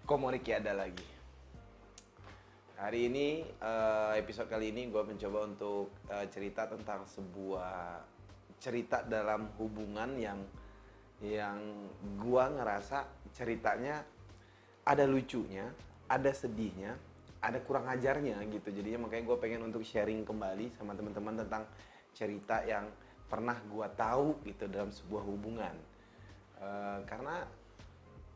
Komoriki ada lagi. Hari ini, episode kali ini gue mencoba untuk cerita tentang sebuah cerita dalam hubungan yang gue ngerasa ceritanya ada lucunya, ada sedihnya, ada kurang ajarnya gitu. Jadinya makanya gue pengen untuk sharing kembali sama teman-teman tentang cerita yang pernah gue tahu gitu dalam sebuah hubungan. Karena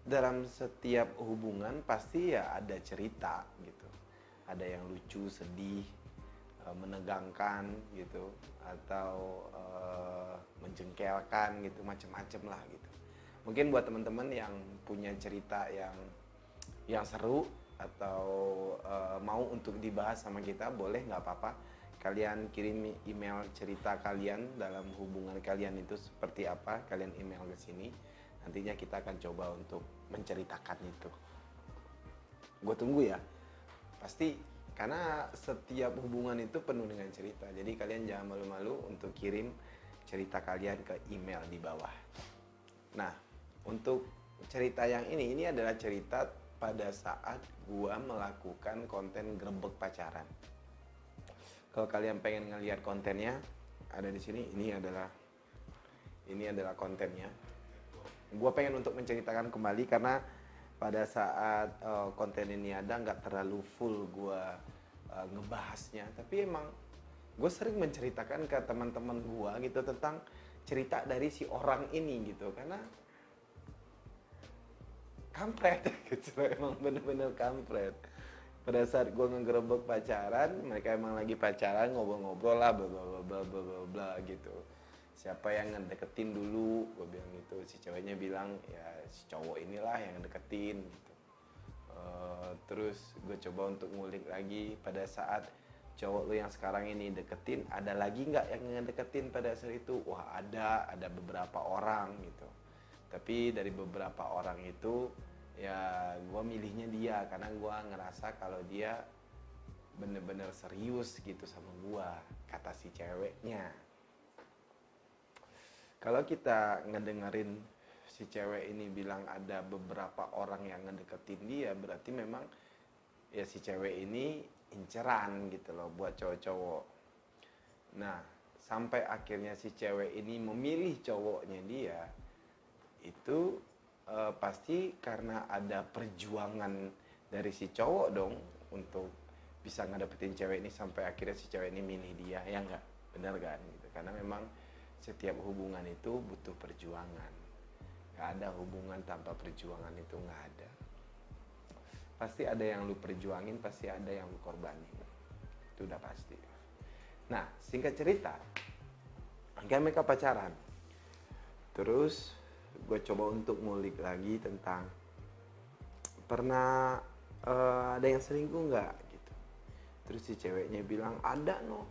dalam setiap hubungan pasti ya ada cerita gitu. Ada yang lucu, sedih, menegangkan gitu, atau menjengkelkan gitu, macem-macem lah gitu. Mungkin buat teman-teman yang punya cerita yang seru atau mau untuk dibahas sama kita, boleh, nggak apa-apa. Kalian kirim email cerita kalian dalam hubungan kalian itu seperti apa, kalian email ke sini. Nantinya kita akan coba untuk menceritakan itu. Gue tunggu ya. Pasti, karena setiap hubungan itu penuh dengan cerita. Jadi kalian jangan malu-malu untuk kirim cerita kalian ke email di bawah. Nah, untuk cerita yang ini adalah cerita pada saat gue melakukan konten grebek pacaran. Kalau kalian pengen ngelihat kontennya, ada di sini. Ini adalah kontennya. Gue pengen untuk menceritakan kembali karena pada saat konten ini ada nggak terlalu full gue ngebahasnya, tapi emang gue sering menceritakan ke teman-teman gue gitu tentang cerita dari si orang ini gitu, karena kampret gitu, emang bener-bener kampret. Pada saat gue ngegerebek pacaran, mereka emang lagi pacaran, ngobrol-ngobrol lah, bla bla bla bla bla bla gitu. Siapa yang ngedeketin dulu, gue bilang gitu. Si ceweknya bilang ya si cowok inilah yang deketin gitu. Terus gue coba untuk ngulik lagi, pada saat cowok lu yang sekarang ini deketin, ada lagi nggak yang ngedeketin pada saat itu? Wah, ada beberapa orang gitu. Tapi dari beberapa orang itu ya gue milihnya dia karena gue ngerasa kalau dia bener-bener serius gitu sama gue, kata si ceweknya. Kalau kita ngedengerin si cewek ini bilang ada beberapa orang yang ngedeketin dia, berarti memang ya si cewek ini inceran gitu loh buat cowok-cowok. Nah, sampai akhirnya si cewek ini memilih cowoknya dia, itu pasti karena ada perjuangan dari si cowok dong untuk bisa ngedapetin cewek ini sampai akhirnya si cewek ini milih dia, ya nggak? Bener kan? Gitu. Karena memang setiap hubungan itu butuh perjuangan. Gak ada hubungan tanpa perjuangan, itu gak ada. Pasti ada yang lu perjuangin, pasti ada yang lu korbanin. Itu udah pasti. Nah, singkat cerita, akhirnya mereka pacaran. Terus gue coba untuk ngulik lagi tentang pernah ada yang selingkuh gak gitu. Terus si ceweknya bilang ada no,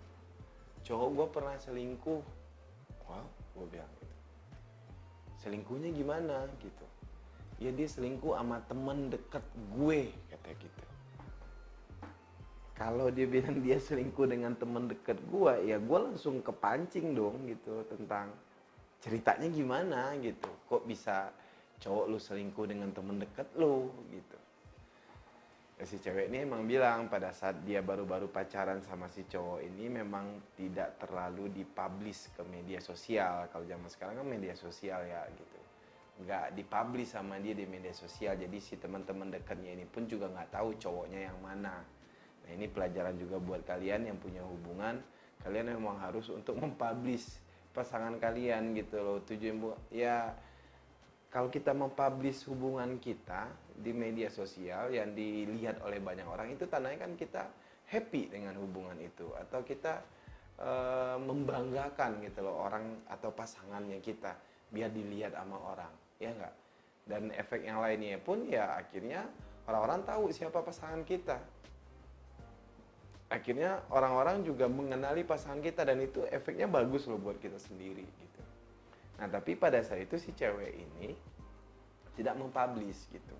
cowok gue pernah selingkuh. Wah, gue bilang gitu. Selingkuhnya gimana gitu? Ya dia selingkuh sama temen deket gue, kata gitu. Kalau dia bilang dia selingkuh dengan temen deket gue, ya gue langsung kepancing dong gitu tentang ceritanya gimana gitu. Kok bisa cowok lu selingkuh dengan temen deket lu gitu. Ya, si cewek ini emang bilang pada saat dia baru-baru pacaran sama si cowok ini memang tidak terlalu dipublish ke media sosial. Kalau zaman sekarang kan media sosial ya gitu, nggak dipublish sama dia di media sosial. Jadi si teman-teman dekatnya ini pun juga nggak tahu cowoknya yang mana. Nah, ini pelajaran juga buat kalian yang punya hubungan. Kalian memang harus untuk mempublish pasangan kalian gitu loh. Tujuan ya, kalau kita mempublish hubungan kita di media sosial yang dilihat oleh banyak orang, itu tandanya kan kita happy dengan hubungan itu, atau kita membanggakan gitu loh orang atau pasangannya kita biar dilihat sama orang, ya enggak? Dan efek yang lainnya pun ya akhirnya orang-orang tahu siapa pasangan kita. Akhirnya orang-orang juga mengenali pasangan kita dan itu efeknya bagus loh buat kita sendiri gitu. Nah, tapi pada saat itu si cewek ini tidak mempublish gitu.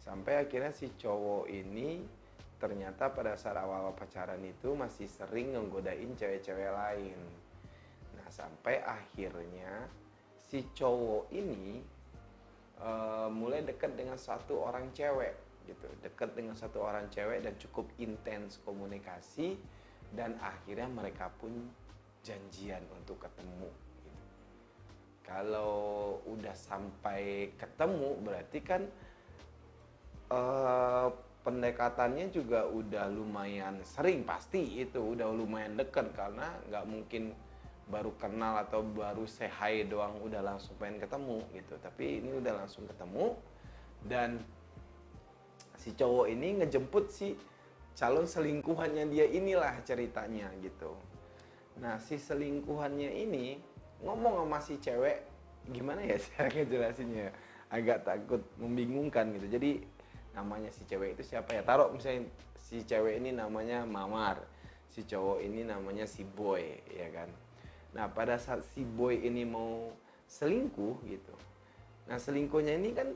Sampai akhirnya si cowok ini ternyata pada saat awal pacaran itu masih sering ngegodain cewek-cewek lain. Nah, sampai akhirnya si cowok ini mulai dekat dengan satu orang cewek. gitu, dekat dengan satu orang cewek dan cukup intens komunikasi, dan akhirnya mereka pun janjian untuk ketemu gitu. Kalau udah sampai ketemu berarti kan pendekatannya juga udah lumayan sering, pasti itu udah lumayan dekat, karena nggak mungkin baru kenal atau baru say hi doang udah langsung pengen ketemu gitu. Tapi ini udah langsung ketemu, dan si cowok ini ngejemput si calon selingkuhannya dia, inilah ceritanya gitu. Nah, si selingkuhannya ini ngomong sama si cewek, gimana ya cara ngejelasinnya, agak takut membingungkan gitu. Jadi namanya si cewek itu siapa ya, taruh misalnya si cewek ini namanya Mawar, si cowok ini namanya si Boy, ya kan. Nah, pada saat si Boy ini mau selingkuh gitu, nah selingkuhnya ini kan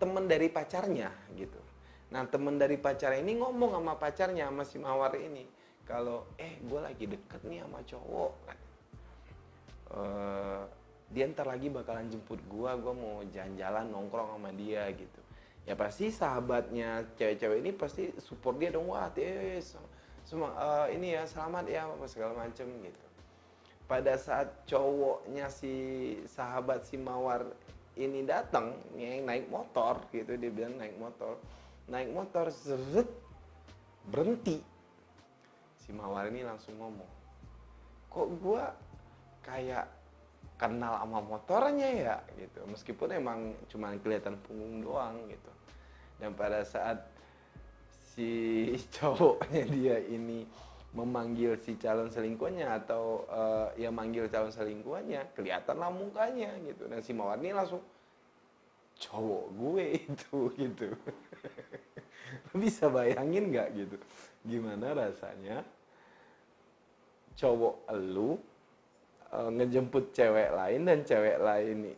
teman dari pacarnya gitu. Nah, teman dari pacarnya ini ngomong sama pacarnya, sama si Mawar ini, kalau gue lagi deket nih sama cowok kan, dia ntar lagi bakalan jemput gue mau jalan-jalan nongkrong sama dia gitu. Ya pasti sahabatnya cewek-cewek ini pasti support dia dong, wah semua ini ya selamat ya apa segala macem gitu. Pada saat cowoknya si sahabat si Mawar ini datang, yang naik motor gitu, dia bilang naik motor zeret, berhenti. Si Mawar ini langsung ngomong, kok gua kayak kenal sama motornya ya gitu, meskipun emang cuma kelihatan punggung doang gitu. Dan pada saat si cowoknya dia ini memanggil si calon selingkuhannya atau ya manggil calon selingkuhannya, kelihatanlah mukanya gitu. Dan si Mawar ini langsung, cowok gue itu gitu. Bisa bayangin nggak gitu gimana rasanya cowok elu ngejemput cewek lain, dan cewek lain,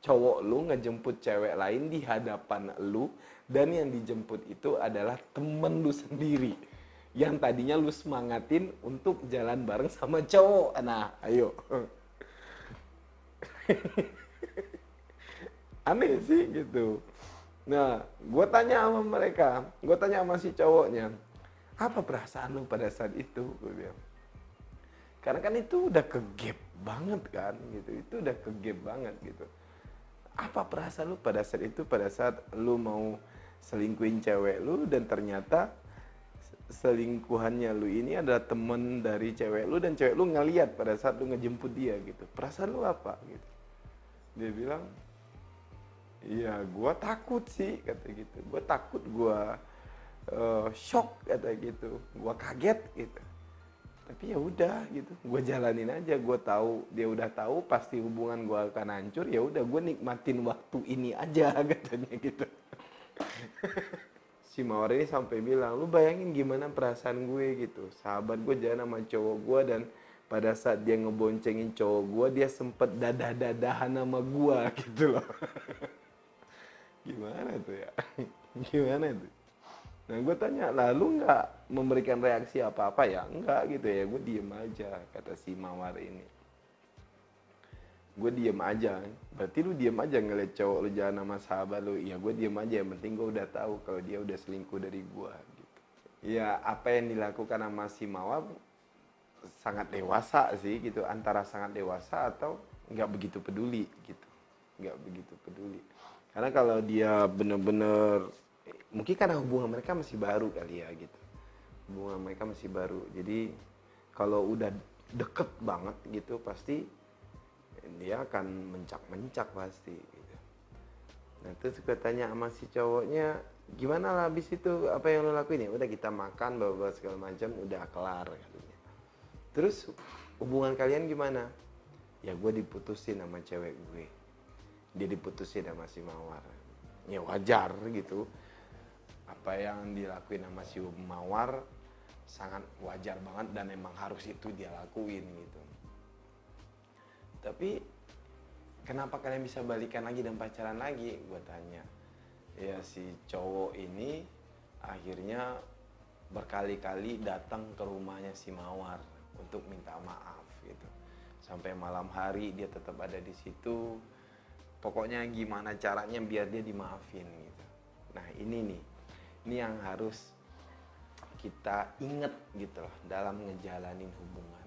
cowok lu ngejemput cewek lain di hadapan lu, dan yang dijemput itu adalah temen lu sendiri yang tadinya lu semangatin untuk jalan bareng sama cowok. Nah, ayo. Aneh sih gitu. Nah, gue tanya sama si cowoknya, apa perasaan lu pada saat itu? Gue bilang, karena kan itu udah kegap banget kan gitu, itu udah kegap banget gitu. Apa perasaan lu pada saat itu, pada saat lu mau selingkuhin cewek lu dan ternyata selingkuhannya lu ini adalah temen dari cewek lu, dan cewek lu ngeliat pada saat lu ngejemput dia gitu. Perasaan lu apa gitu? Dia bilang, iya gua takut sih, kata gitu. Gua takut, gua shock, kata gitu. Gua kaget gitu. Tapi ya udah gitu, gue jalanin aja. Gue tahu, dia udah tahu pasti hubungan gue akan hancur. Ya udah, gue nikmatin waktu ini aja, katanya gitu. Si Mawar ini sampai bilang, lu bayangin gimana perasaan gue gitu. Sahabat gue jalan sama cowok gue, dan pada saat dia ngeboncengin cowok gue, dia sempet dadah-dadahan sama gue gitu loh. Gimana tuh ya? Gimana tuh? Nah, gue tanya, lalu nggak memberikan reaksi apa-apa ya? Enggak gitu ya, gue diem aja, kata si Mawar ini. Gue diem aja. Berarti lu diem aja ngeliat cowok lu jalan sama sahabat lu? Iya, gue diem aja, yang penting gue udah tahu kalau dia udah selingkuh dari gue gitu. Ya, apa yang dilakukan sama si Mawar sangat dewasa sih gitu, antara sangat dewasa atau nggak begitu peduli gitu. Nggak begitu peduli. Karena kalau dia bener-bener, mungkin karena hubungan mereka masih baru kali ya gitu. Hubungan mereka masih baru. Jadi kalau udah deket banget gitu, pasti dia akan mencak-mencak pasti gitu. Nah, terus gue tanya sama si cowoknya, gimana lah abis itu, apa yang lo lakuin? Ya udah, kita makan, bawa segala macam, udah kelar katanya. Terus hubungan kalian gimana? Ya gue diputusin sama cewek gue. Dia diputusin sama si Mawar. Ya wajar gitu. Apa yang dilakuin sama si Mawar sangat wajar banget, dan emang harus itu dia lakuin gitu. Tapi kenapa kalian bisa balikan lagi dan pacaran lagi? Gue tanya. Ya si cowok ini akhirnya berkali-kali datang ke rumahnya si Mawar untuk minta maaf gitu. Sampai malam hari dia tetap ada di situ. Pokoknya gimana caranya biar dia dimaafin gitu. Nah, ini nih Ini yang harus kita ingat gitu loh dalam ngejalanin hubungan.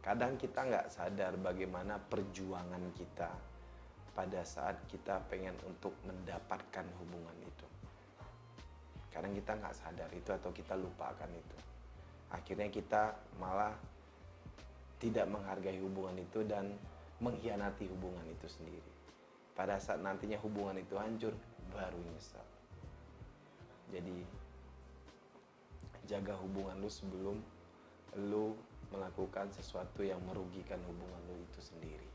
Kadang kita nggak sadar bagaimana perjuangan kita pada saat kita pengen untuk mendapatkan hubungan itu. Kadang kita nggak sadar itu atau kita lupakan itu. Akhirnya kita malah tidak menghargai hubungan itu dan mengkhianati hubungan itu sendiri. Pada saat nantinya hubungan itu hancur, baru nyesal. Jadi jaga hubungan lu sebelum lu melakukan sesuatu yang merugikan hubungan lu itu sendiri.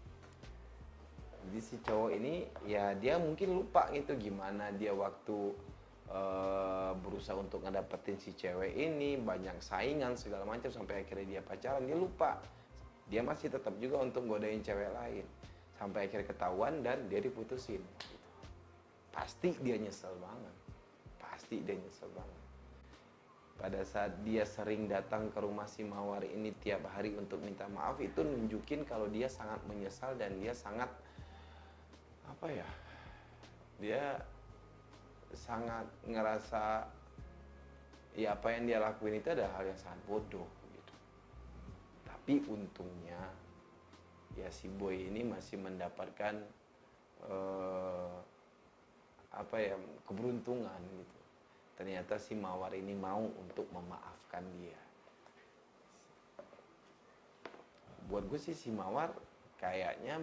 Jadi si cowok ini ya dia mungkin lupa gitu gimana dia waktu berusaha untuk ngedapetin si cewek ini, banyak saingan segala macam sampai akhirnya dia pacaran, dia lupa. Dia masih tetap juga untuk godain cewek lain sampai akhirnya ketahuan dan dia diputusin gitu. Pasti dia nyesel banget. Pasti dia nyesel banget. Pada saat dia sering datang ke rumah si Mawar ini tiap hari untuk minta maaf, itu nunjukin kalau dia sangat menyesal dan dia sangat dia sangat ngerasa ya apa yang dia lakuin itu adalah hal yang sangat bodoh gitu. Tapi untungnya ya si boy ini masih mendapatkan keberuntungan gitu. Ternyata si Mawar ini mau untuk memaafkan dia. Buat gue sih si Mawar kayaknya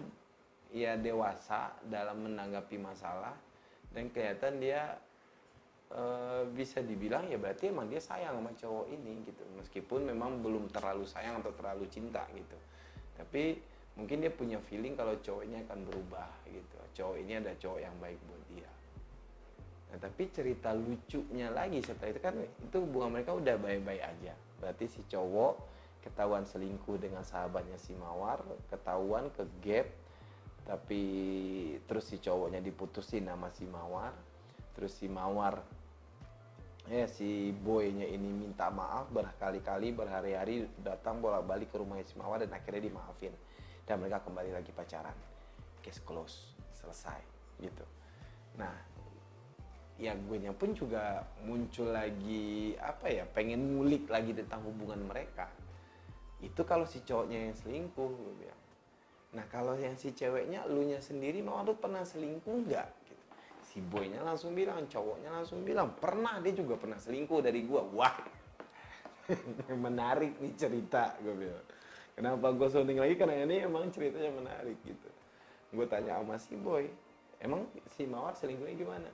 ya dewasa dalam menanggapi masalah dan kelihatan dia bisa dibilang ya berarti emang dia sayang sama cowok ini gitu. Meskipun memang belum terlalu sayang atau terlalu cinta gitu. Tapi mungkin dia punya feeling kalau cowok ini akan berubah gitu. Cowok ini ada cowok yang baik buat dia. Nah, tapi cerita lucunya lagi setelah itu kan itu hubungan mereka udah baik-baik aja. Berarti si cowok ketahuan selingkuh dengan sahabatnya si Mawar, ketahuan ke gap, tapi terus si cowoknya diputusin sama si Mawar. Terus si Mawar si boynya ini minta maaf berkali-kali, berhari-hari datang bolak-balik ke rumah si Mawar dan akhirnya dimaafin. Dan mereka kembali lagi pacaran. Case close, selesai gitu. Nah, ya gue pun juga muncul lagi pengen ngulik lagi tentang hubungan mereka. Itu kalau si cowoknya yang selingkuh gue bilang. Nah kalau yang si ceweknya, elunya sendiri mau lu pernah selingkuh nggak? Gitu. Si boynya langsung bilang, cowoknya langsung bilang pernah, dia juga pernah selingkuh dari gue. Wah menarik nih cerita gue bilang. Kenapa gue sounding lagi? Karena ini emang ceritanya menarik gitu. Gue tanya sama si boy, emang si Mawar selingkuhnya gimana?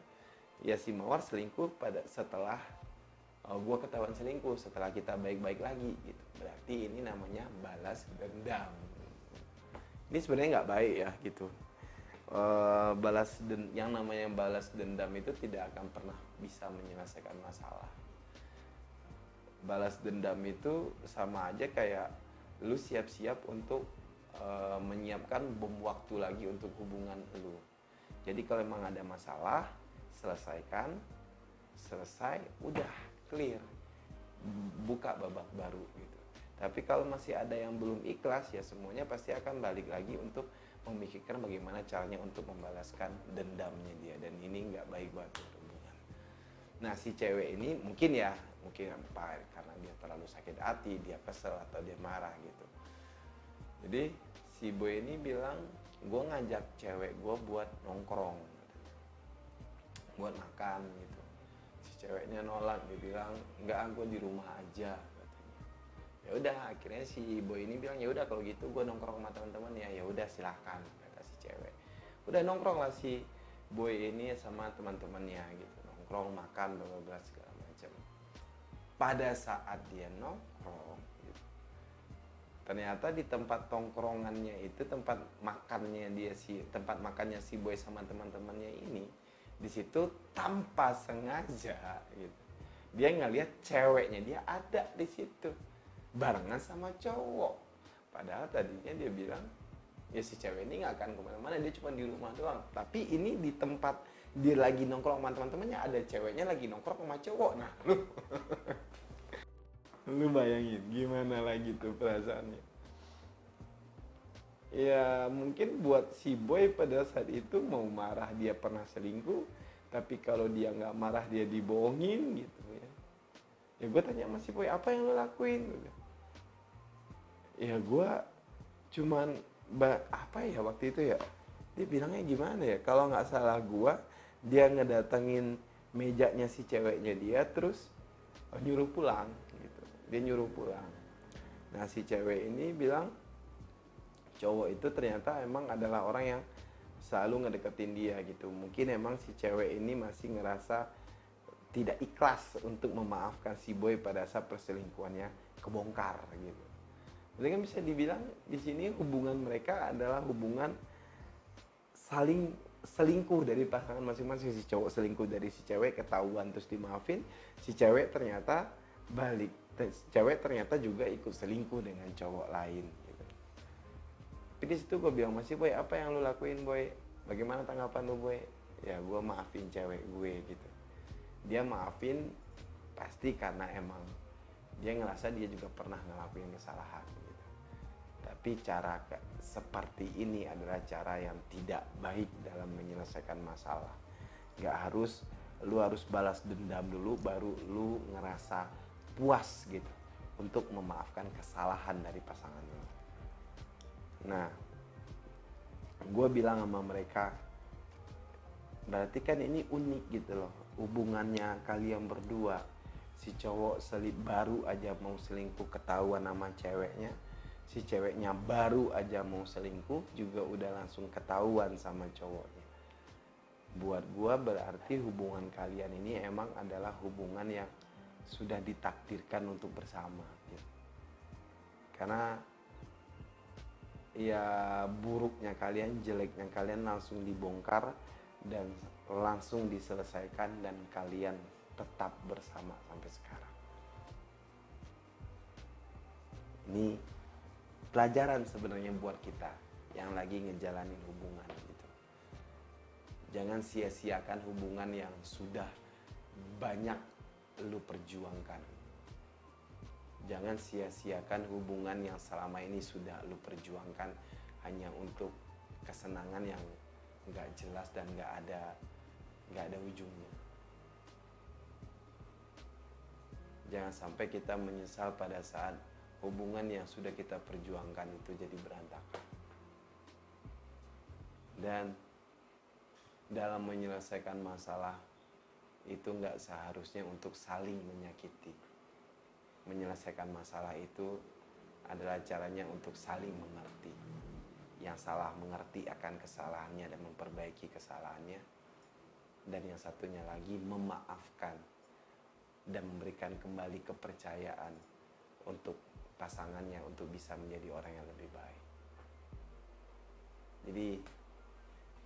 Ya si Mawar selingkuh setelah gue ketahuan selingkuh, setelah kita baik-baik lagi gitu. Berarti ini namanya balas dendam. Ini sebenarnya nggak baik ya gitu. Yang namanya balas dendam itu tidak akan pernah bisa menyelesaikan masalah. Balas dendam itu sama aja kayak lu siap-siap untuk menyiapkan bom waktu lagi untuk hubungan lu. Jadi kalau emang ada masalah, selesaikan, selesai, udah clear, buka babak baru gitu. Tapi kalau masih ada yang belum ikhlas, ya semuanya pasti akan balik lagi untuk memikirkan bagaimana caranya untuk membalaskan dendamnya dia, dan ini nggak baik buat hubungan. Nah si cewek ini mungkin karena dia terlalu sakit hati, dia kesel atau dia marah gitu. Jadi si boy ini bilang, gue ngajak cewek gue buat nongkrong, buat makan gitu. Si ceweknya nolak, dia bilang enggak, gue di rumah aja katanya. Ya udah, akhirnya si boy ini bilang ya udah kalau gitu gue nongkrong sama teman-teman ya udah silahkan, kata si cewek. Udah nongkrong lah si boy ini sama teman-temannya gitu, nongkrong makan bla segala macam. Pada saat dia nongkrong gitu, ternyata di tempat tongkrongannya itu, tempat makannya si boy sama teman-temannya ini, di situ tanpa sengaja gitu, dia ngeliat ceweknya dia ada di situ barengan sama cowok. Padahal tadinya dia bilang ya si cewek ini nggak akan kemana-mana, dia cuma di rumah doang. Tapi ini di tempat dia lagi nongkrong sama teman-temannya, ada ceweknya lagi nongkrong sama cowok. Nah lu bayangin gimana lagi tuh perasaannya. Ya mungkin buat si boy pada saat itu mau marah dia pernah selingkuh, Tapi kalau dia nggak marah, dia dibohongin gitu ya. Ya gue tanya sama si boy, apa yang lo lakuin? Ya gue cuman apa ya waktu itu ya, dia bilangnya gimana ya, kalau nggak salah gue, dia ngedatengin mejanya si ceweknya dia, terus nyuruh pulang gitu. Dia nyuruh pulang. Nah si cewek ini bilang cowok itu ternyata emang adalah orang yang selalu ngedeketin dia gitu. Mungkin emang si cewek ini masih ngerasa tidak ikhlas untuk memaafkan si boy pada saat perselingkuhannya kebongkar gitu. Jadi kan bisa dibilang di sini hubungan mereka adalah hubungan saling selingkuh dari pasangan masing-masing. Si cowok selingkuh dari si cewek, ketahuan terus dimaafin. Si cewek ternyata balik. Si cewek ternyata juga ikut selingkuh dengan cowok lain gitu. Tapi di situ gue bilang, masih boy, apa yang lu lakuin boy? Bagaimana tanggapan lu boy? Ya gue maafin cewek gue gitu. Dia maafin pasti karena emang dia ngerasa dia juga pernah ngelakuin kesalahan gitu. Tapi cara seperti ini adalah cara yang tidak baik dalam menyelesaikan masalah. Lu harus balas dendam dulu baru lu ngerasa puas gitu untuk memaafkan kesalahan dari pasangan lu. Nah, gue bilang sama mereka, berarti kan ini unik gitu loh hubungannya kalian berdua. Si cowok baru aja mau selingkuh, ketahuan sama ceweknya. Si ceweknya baru aja mau selingkuh juga udah langsung ketahuan sama cowoknya. Buat gue berarti hubungan kalian ini emang adalah hubungan yang sudah ditakdirkan untuk bersama gitu. Karena ya buruknya kalian, jeleknya kalian langsung dibongkar dan langsung diselesaikan dan kalian tetap bersama sampai sekarang. Ini pelajaran sebenarnya buat kita yang lagi ngejalanin hubungan gitu. Jangan sia-siakan hubungan yang sudah banyak lu perjuangkan. Jangan sia-siakan hubungan yang selama ini sudah lu perjuangkan hanya untuk kesenangan yang nggak jelas dan nggak ada ujungnya. Jangan sampai kita menyesal pada saat hubungan yang sudah kita perjuangkan itu jadi berantakan. Dan dalam menyelesaikan masalah itu nggak seharusnya untuk saling menyakiti. Menyelesaikan masalah itu adalah caranya untuk saling mengerti. Yang salah mengerti akan kesalahannya dan memperbaiki kesalahannya. Dan yang satunya lagi memaafkan dan memberikan kembali kepercayaan untuk pasangannya untuk bisa menjadi orang yang lebih baik. Jadi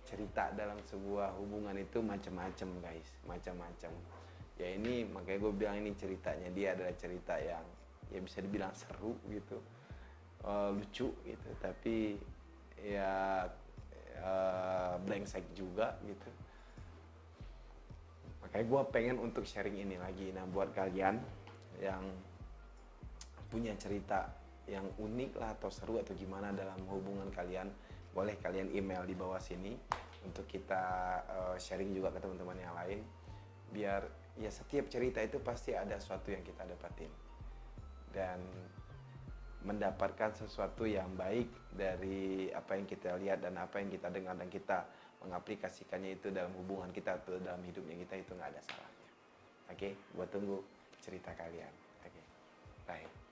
cerita dalam sebuah hubungan itu macam-macam guys, macam-macam. Ya ini makanya gue bilang ini ceritanya dia adalah cerita yang ya bisa dibilang seru gitu, lucu gitu, tapi ya brengsek juga gitu. Makanya gue pengen untuk sharing ini lagi. Nah buat kalian yang punya cerita yang unik lah atau seru atau gimana dalam hubungan kalian, boleh kalian email di bawah sini untuk kita sharing juga ke teman-teman yang lain. Biar ya setiap cerita itu pasti ada sesuatu yang kita dapatin dan mendapatkan sesuatu yang baik dari apa yang kita lihat dan apa yang kita dengar, dan kita mengaplikasikannya itu dalam hubungan kita atau dalam hidupnya kita, itu nggak ada salahnya. Oke, gua tunggu cerita kalian. Oke, bye.